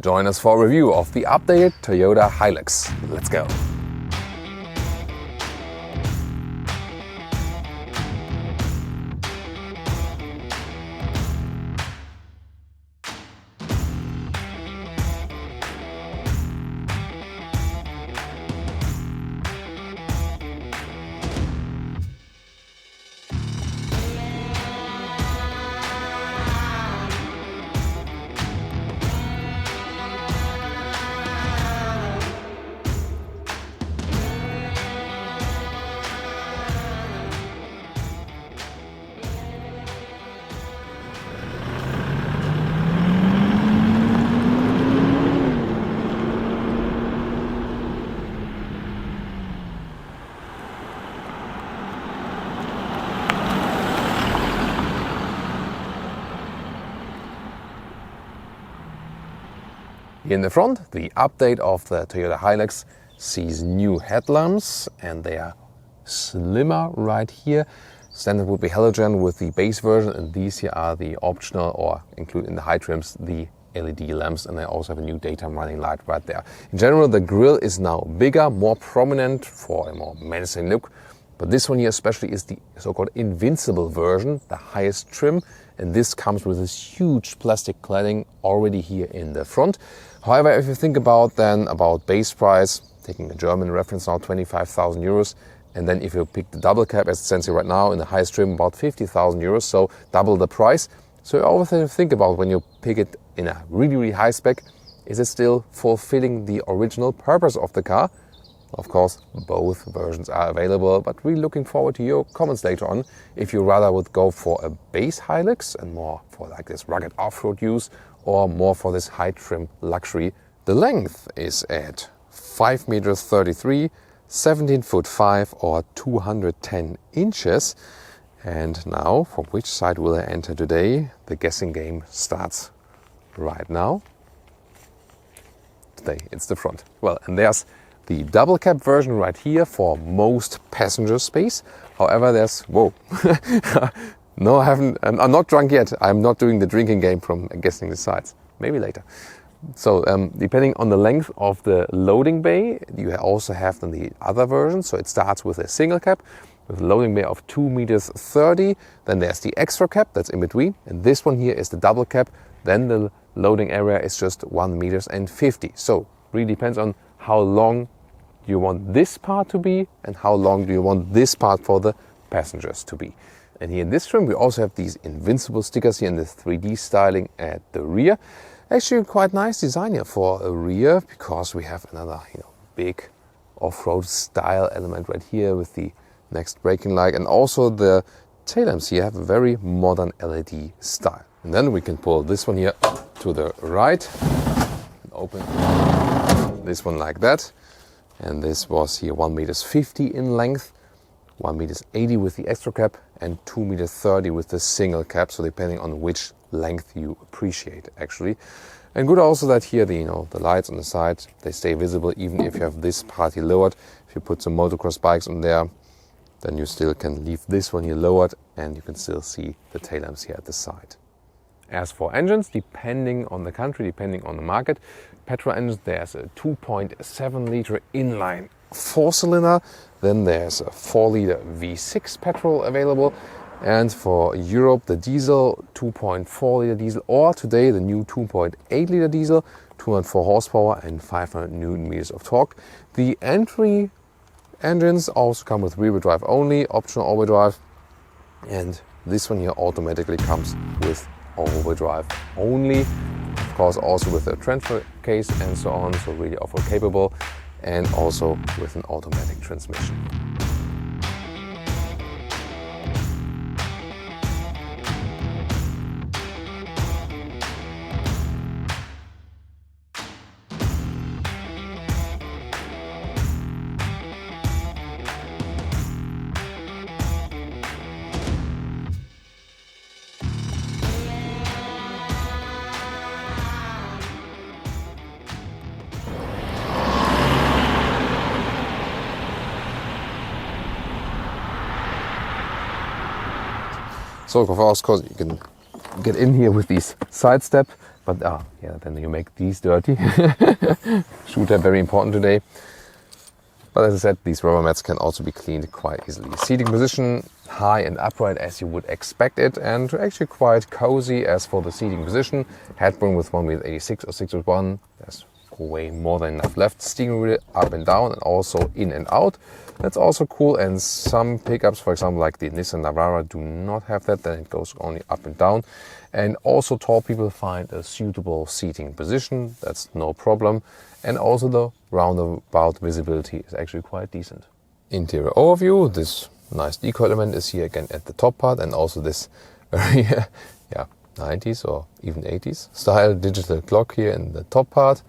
Join us for a review of the updated Toyota Hilux. Let's go! In the front, the update of the Toyota Hilux sees new headlamps, and they are slimmer right here. Standard would be halogen with the base version, and these here are the optional, or included in the high trims, the LED lamps, and they also have a new daytime running light right there. In general, the grille is now bigger, more prominent for a more menacing look. But this one here especially is the so-called invincible version, the highest trim, and this comes with this huge plastic cladding already here in the front. However, if you think about base price, taking a German reference now, 25,000 euros, and then if you pick the double cab as it stands here right now in the highest trim, about 50,000 euros, so double the price. So you always have to think about when you pick it in a really high spec, is it still fulfilling the original purpose of the car? Of course, both versions are available, but really looking forward to your comments later on if you rather would go for a base Hilux and more for like this rugged off-road use, or more for this high trim luxury. The length is at 5 meters 33, 17 foot 5 or 210 inches. And now, from which side will I enter today? The guessing game starts right now. Today it's the front. Well, and there's the double cab version right here for most passenger space. However, there's, whoa, no, I'm not drunk yet. I'm not doing the drinking game from guessing the sides. Maybe later. So depending on the length of the loading bay, you also have then the other version. So it starts with a single cab with a loading bay of 2 meters 30. Then there's the extra cab that's in between. And this one here is the double cab. Then the loading area is just 1 meters and 50. So really depends on how long you want this part to be and how long do you want this part for the passengers to be. And here in this trim we also have these invincible stickers here in the 3D styling at the rear. Actually quite nice design here for a rear, because we have another big off-road style element right here with the next braking light, and also the tail lamps here have a very modern LED style. And then we can pull this one here to the right and open this one like that. And this was here 1 meters 50 in length, 1 meters 80 with the extra cab, and 2 meters 30 with the single cab. So depending on which length you appreciate actually. And good also that here the lights on the side, they stay visible even if you have this part here lowered. If you put some motocross bikes on there, then you still can leave this one here lowered and you can still see the tail lamps here at the side. As for engines, depending on the country, depending on the market, petrol engines, there's a 2.7 liter inline 4-cylinder, then there's a 4 liter V6 petrol available, and for Europe the diesel 2.4 liter diesel, or today the new 2.8 liter diesel, 204 horsepower and 500 Newton meters of torque. The entry engines also come with rear-wheel drive only, optional all-wheel drive, and this one here automatically comes with all-wheel drive only. Of course also with a transfer case and so on, so really off-road capable, and also with an automatic transmission. So of course you can get in here with these side step But yeah, then you make these dirty. Shoe tab, very important today. But as I said, these rubber mats can also be cleaned quite easily. Seating position, high and upright as you would expect it, and actually quite cozy as for the seating position. Headroom with 1 meter 86 or 6 foot 1. There's way more than enough left. Steering wheel up and down and also in and out. That's also cool, and some pickups, for example, like the Nissan Navara, do not have that. Then it goes only up and down. And also tall people find a suitable seating position. That's no problem. And also the roundabout visibility is actually quite decent. Interior overview. This nice deco element is here again at the top part, and also this very 90s or even 80s style digital clock here in the top part.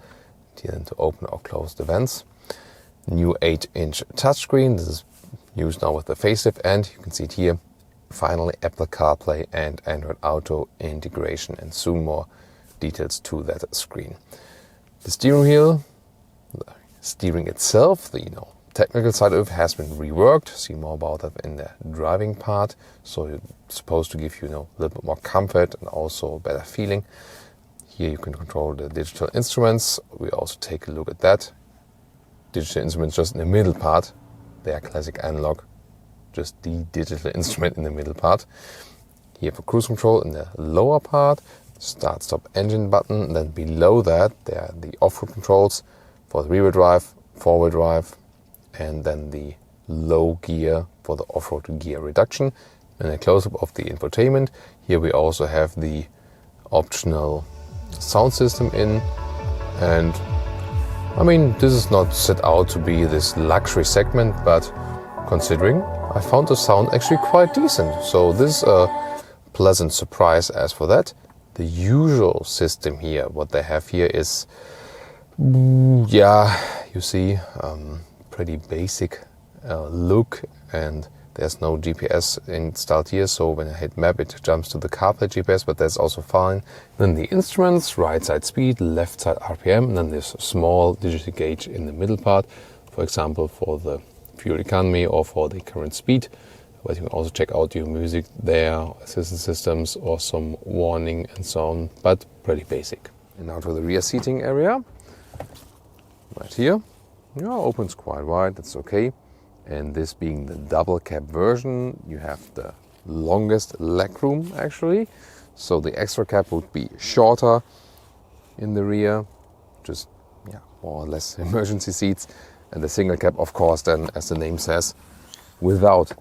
Here to open or close the vents. New 8-inch touchscreen. This is used now with the facelift, and you can see it here. Finally, Apple CarPlay and Android Auto integration, and soon more details to that screen. The steering wheel, the steering itself, the technical side of it has been reworked. See more about that in the driving part. So it's supposed to give you a little bit more comfort and also a better feeling. Here you can control the digital instruments. We also take a look at that. Digital instruments just in the middle part. They are classic analog. Just the digital instrument in the middle part. Here for cruise control in the lower part. Start stop engine button. And then below that there are the off-road controls for the rear-wheel drive, four-wheel drive, and then the low gear for the off-road gear reduction. And a close-up of the infotainment. Here we also have the optional sound system in, and I mean, this is not set out to be this luxury segment, but considering, I found the sound actually quite decent. So this is a pleasant surprise as for that. The usual system here, what they have here is, you see, pretty basic look, and there's no GPS installed here, so when I hit map it jumps to the CarPlay GPS, but that's also fine. Then the instruments, right side speed, left side RPM, and then this small digital gauge in the middle part, for example for the fuel economy or for the current speed. But you can also check out your music there, assistance systems or some warning and so on, but pretty basic. And now to the rear seating area. Right here. Yeah, opens quite wide, that's okay. And this being the double cab version, you have the longest legroom actually. So the extra cab would be shorter in the rear, just more or less emergency seats. And the single cab, of course, then, as the name says, without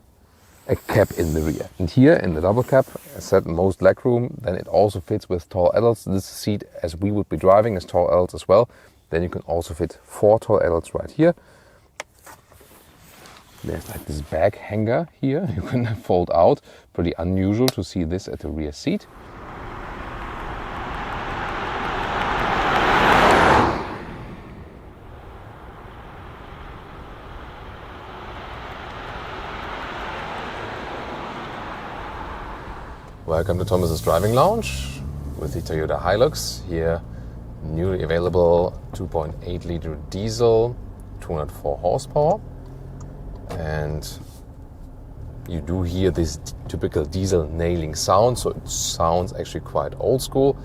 a cab in the rear. And here in the double cab, as said, most legroom, then it also fits with tall adults. This seat, as we would be driving, is tall adults as well. Then you can also fit 4 tall adults right here. There's like this bag hanger here, you can fold out. Pretty unusual to see this at the rear seat. Welcome to Thomas's Driving Lounge with the Toyota Hilux. Here, newly available 2.8 liter diesel, 204 horsepower. And you do hear this typical diesel nailing sound, so it sounds actually quite old school,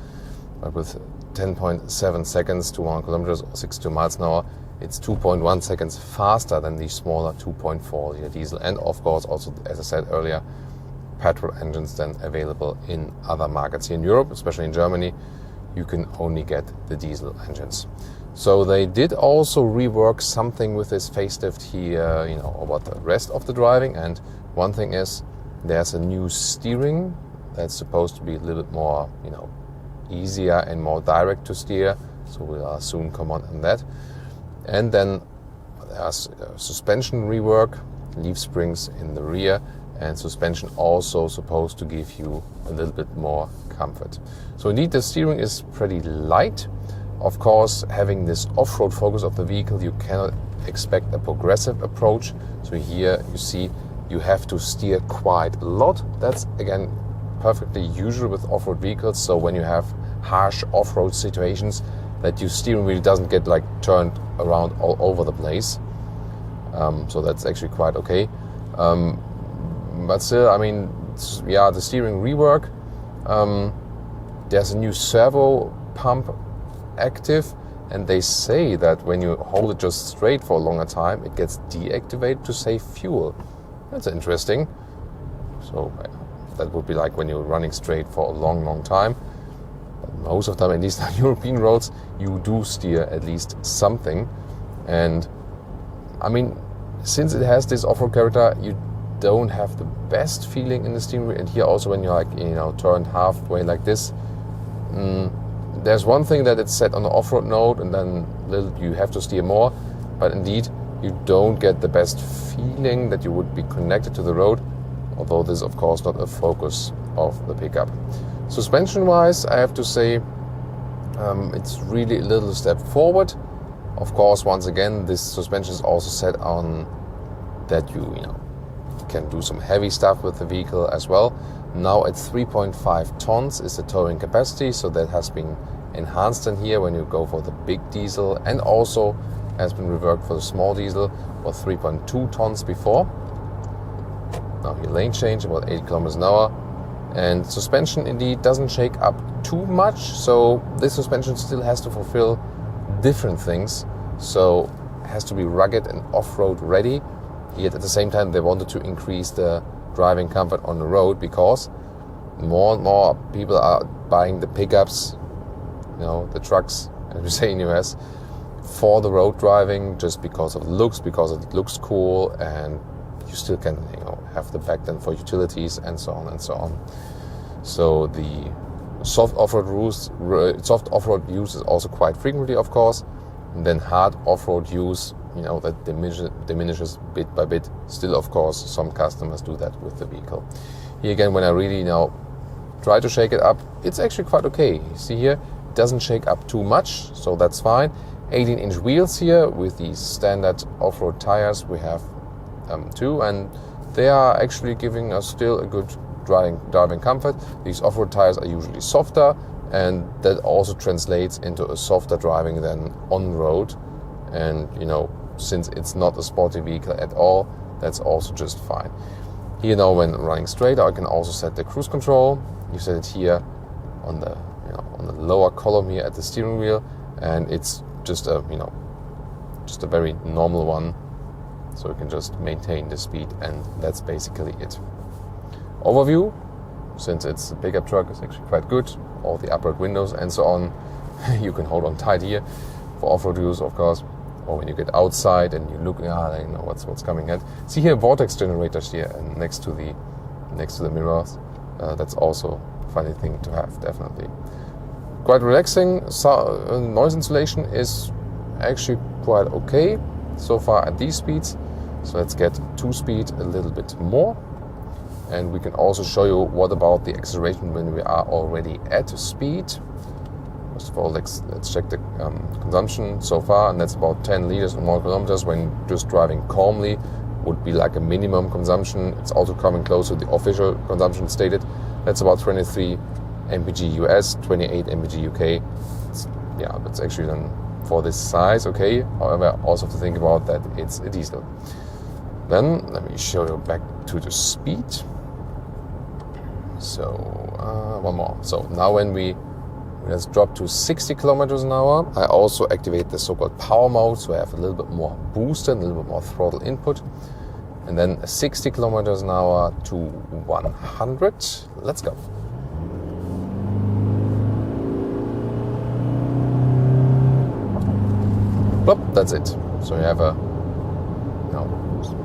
but with 10.7 seconds to 1 kilometers or 62 miles an hour, it's 2.1 seconds faster than the smaller 2.4 liter diesel. And of course also, as I said earlier, petrol engines then available in other markets. Here in Europe, especially in Germany, you can only get the diesel engines. So they did also rework something with this facelift here, about the rest of the driving. And one thing is, there's a new steering that's supposed to be a little bit more, easier and more direct to steer. So we'll soon come on that. And then there's suspension rework, leaf springs in the rear, and suspension also supposed to give you a little bit more comfort. So indeed, the steering is pretty light. Of course, having this off-road focus of the vehicle, you cannot expect a progressive approach. So here you see you have to steer quite a lot. That's again perfectly usual with off-road vehicles. So when you have harsh off-road situations, that your steering wheel doesn't get turned around all over the place. So that's actually quite okay. But still, the steering rework. There's a new servo pump active, and they say that when you hold it just straight for a longer time, it gets deactivated to save fuel. That's interesting. So that would be like when you're running straight for a long time. But most of the time, at least on European roads, you do steer at least something. And I mean, since it has this off-road character, you don't have the best feeling in the steering wheel. And here also, when you're like, turned halfway like this, there's one thing that it's set on the off-road mode, and then you have to steer more. But indeed, you don't get the best feeling that you would be connected to the road, although this is of course not a focus of the pickup. Suspension-wise, I have to say it's really a little step forward. Of course, once again, this suspension is also set on that you can do some heavy stuff with the vehicle as well. Now at 3.5 tons is the towing capacity, so that has been enhanced in here when you go for the big diesel, and also has been reworked for the small diesel, or 3.2 tons before. Now here lane change, about 80 kilometers an hour. And suspension indeed doesn't shake up too much, so this suspension still has to fulfill different things. So it has to be rugged and off-road ready. Yet at the same time, they wanted to increase the driving comfort on the road, because more and more people are buying the pickups, the trucks, as we say in the US, for the road driving, just because of the looks, because it looks cool, and you still can have the back then for utilities and so on and so on. So the soft off-road use is also quite frequently, of course, and then hard off-road use, that diminishes bit by bit. Still, of course, some customers do that with the vehicle. Here again, when I really try to shake it up, it's actually quite okay. You see here, it doesn't shake up too much, so that's fine. 18-inch wheels here with these standard off-road tires. We have two, and they are actually giving us still a good driving comfort. These off-road tires are usually softer, and that also translates into a softer driving than on-road. And since it's not a sporty vehicle at all, that's also just fine. Here now, when running straight, I can also set the cruise control. You set it here on the on the lower column here at the steering wheel, and it's just a just a very normal one. So you can just maintain the speed, and that's basically it. Overview, since it's a pickup truck, is actually quite good. All the upright windows and so on, you can hold on tight here for off-road use, of course. Or when you get outside and you look, what's coming ahead. See here, vortex generators here, and next to the mirrors. That's also a funny thing to have, definitely. Quite relaxing. Noise insulation is actually quite okay so far at these speeds. So let's get 2-speed a little bit more, and we can also show you what about the acceleration when we are already at speed. First of all, let's check the consumption so far, and that's about 10 liters or more kilometers when just driving calmly would be like a minimum consumption. It's also coming close to the official consumption stated. That's about 23 mpg US, 28 mpg UK. That's actually then for this size okay. However, also have to think about that it's a diesel. Then let me show you back to the speed. So one more. So now let's drop to 60 kilometers an hour. I also activate the so-called power mode, so I have a little bit more booster, a little bit more throttle input. And then 60 kilometers an hour to 100. Let's go. Plop, that's it. So you have a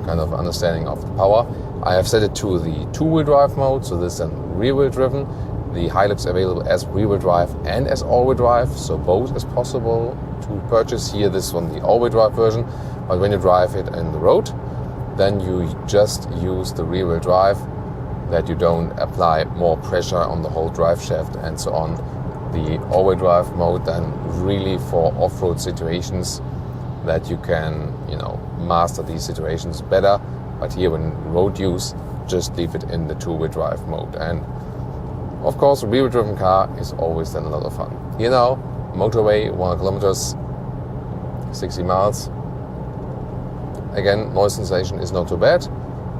kind of understanding of the power. I have set it to the two-wheel drive mode, so this is then rear-wheel driven. The Hilux available as rear-wheel drive and as all-wheel drive, so both is possible to purchase here. This one, the all-wheel drive version, but when you drive it on the road, then you just use the rear-wheel drive, that you don't apply more pressure on the whole drive shaft and so on. The all-wheel drive mode then really for off-road situations, that you can master these situations better. But here when road use, just leave it in the two-wheel drive mode. And of course, a rear-wheel driven car is always then a lot of fun. Here now, motorway, 100 kilometers, 60 miles. Again, noise insulation is not too bad.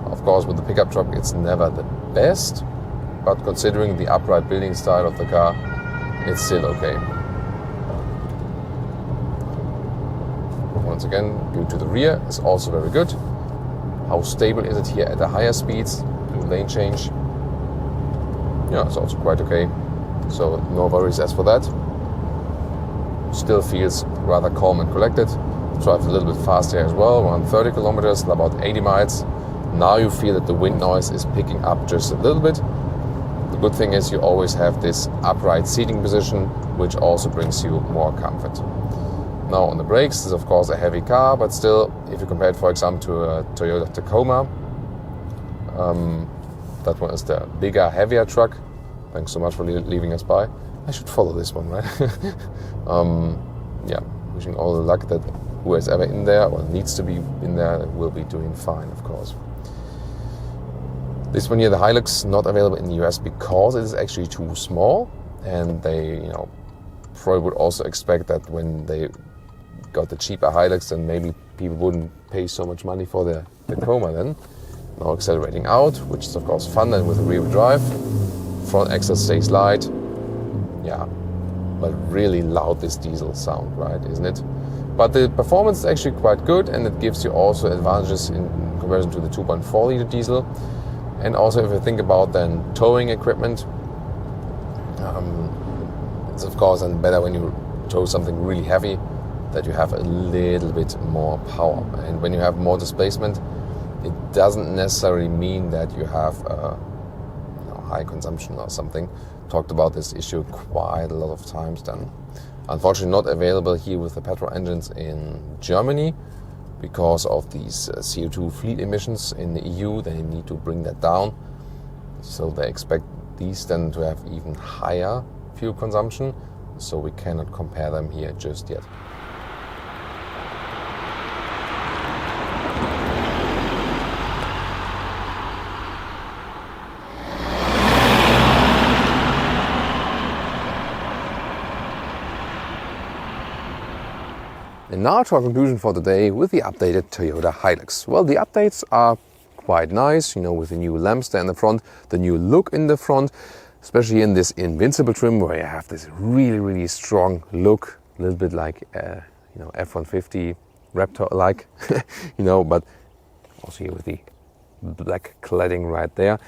Of course, with the pickup truck, it's never the best, but considering the upright building style of the car, it's still okay. once again, due to the rear, is also very good. How stable is it here at the higher speeds? Do lane change. Yeah, it's also quite okay. So no worries as for that. Still feels rather calm and collected. Drive a little bit faster as well, around 30 kilometers, about 80 miles. Now you feel that the wind noise is picking up just a little bit. The good thing is you always have this upright seating position, which also brings you more comfort. Now on the brakes, this is of course a heavy car, but still, if you compare it, for example, to a Toyota Tacoma, that one is the bigger, heavier truck. Thanks so much for leaving us by. I should follow this one, right? Yeah, wishing all the luck that who is ever in there or needs to be in there will be doing fine, of course. This one here, the Hilux, not available in the US because it is actually too small, and they, probably would also expect that when they got the cheaper Hilux, then maybe people wouldn't pay so much money for the Tacoma then. Now accelerating out, which is of course fun and with a rear drive. Front axle stays light. Yeah, but really loud this diesel sound, right, isn't it? But the performance is actually quite good, and it gives you also advantages in comparison to the 2.4 liter diesel. And also if you think about then towing equipment, it's of course then better when you tow something really heavy, that you have a little bit more power. And when you have more displacement, it doesn't necessarily mean that you have high consumption or something. Talked about this issue quite a lot of times then. Unfortunately not available here with the petrol engines in Germany because of these CO2 fleet emissions in the EU. They need to bring that down. So they expect these then to have even higher fuel consumption. So we cannot compare them here just yet. And now to our conclusion for today with the updated Toyota Hilux. Well, the updates are quite nice, with the new lamps there in the front, the new look in the front, especially in this Invincible trim where you have this really, really strong look, a little bit like, F-150 Raptor-like, but also here with the black cladding right there.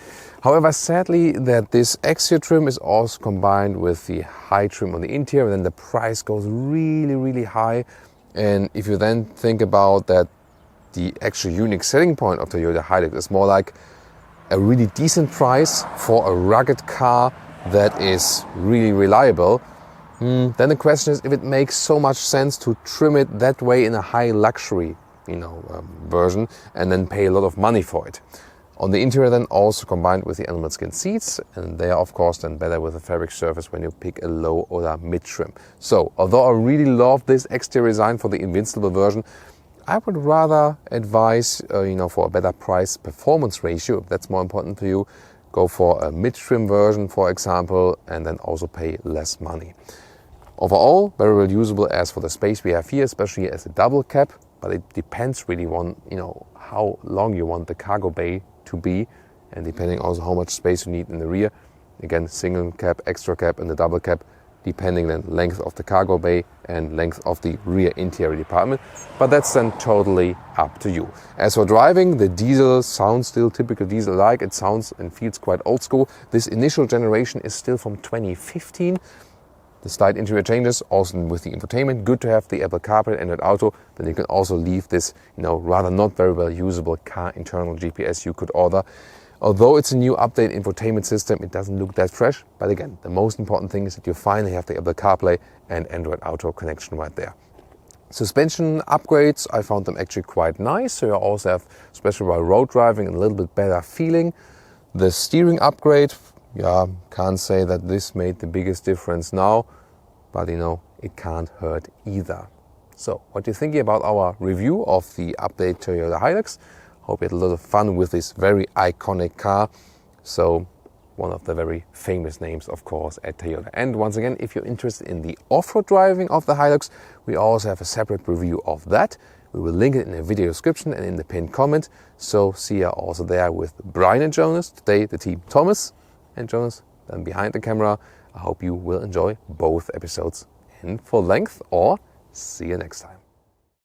However, sadly, that this exterior trim is also combined with the high trim on the interior, and then the price goes really, really high. And if you then think about that the actual unique selling point of Toyota Hilux is more like a really decent price for a rugged car that is really reliable, then the question is if it makes so much sense to trim it that way in a high luxury version and then pay a lot of money for it. On the interior then also combined with the animal skin seats, and they are of course then better with the fabric surface when you pick a low or a mid trim. So although I really love this exterior design for the Invincible version, I would rather advise for a better price performance ratio, if that's more important to you, go for a mid trim version for example, and then also pay less money. Overall, very well usable as for the space we have here, especially as a double cab, but it depends really on how long you want the cargo bay to be, and depending also how much space you need in the rear. Again, single cab, extra cab and the double cab, depending then length of the cargo bay and length of the rear interior department, but that's then totally up to you. As for driving, the diesel sounds still typical diesel-like. It sounds and feels quite old school. This initial generation is still from 2015. The slight interior changes, also with the infotainment. Good to have the Apple CarPlay, Android Auto. Then you can also leave this, rather not very well usable car internal GPS you could order. Although it's a new update infotainment system, it doesn't look that fresh. But again, the most important thing is that you finally have the Apple CarPlay and Android Auto connection right there. Suspension upgrades, I found them actually quite nice. So you also have, especially while road driving, a little bit better feeling. The steering upgrade, can't say that this made the biggest difference now, but it can't hurt either. So, what do you think about our review of the update Toyota Hilux? Hope you had a lot of fun with this very iconic car. So, one of the very famous names, of course, at Toyota. And once again, if you're interested in the off-road driving of the Hilux, we also have a separate review of that. We will link it in the video description and in the pinned comment. So, see you also there with Brian and Jonas. Today, the team Thomas and Jonas, then behind the camera. I hope you will enjoy both episodes in full length, or see you next time.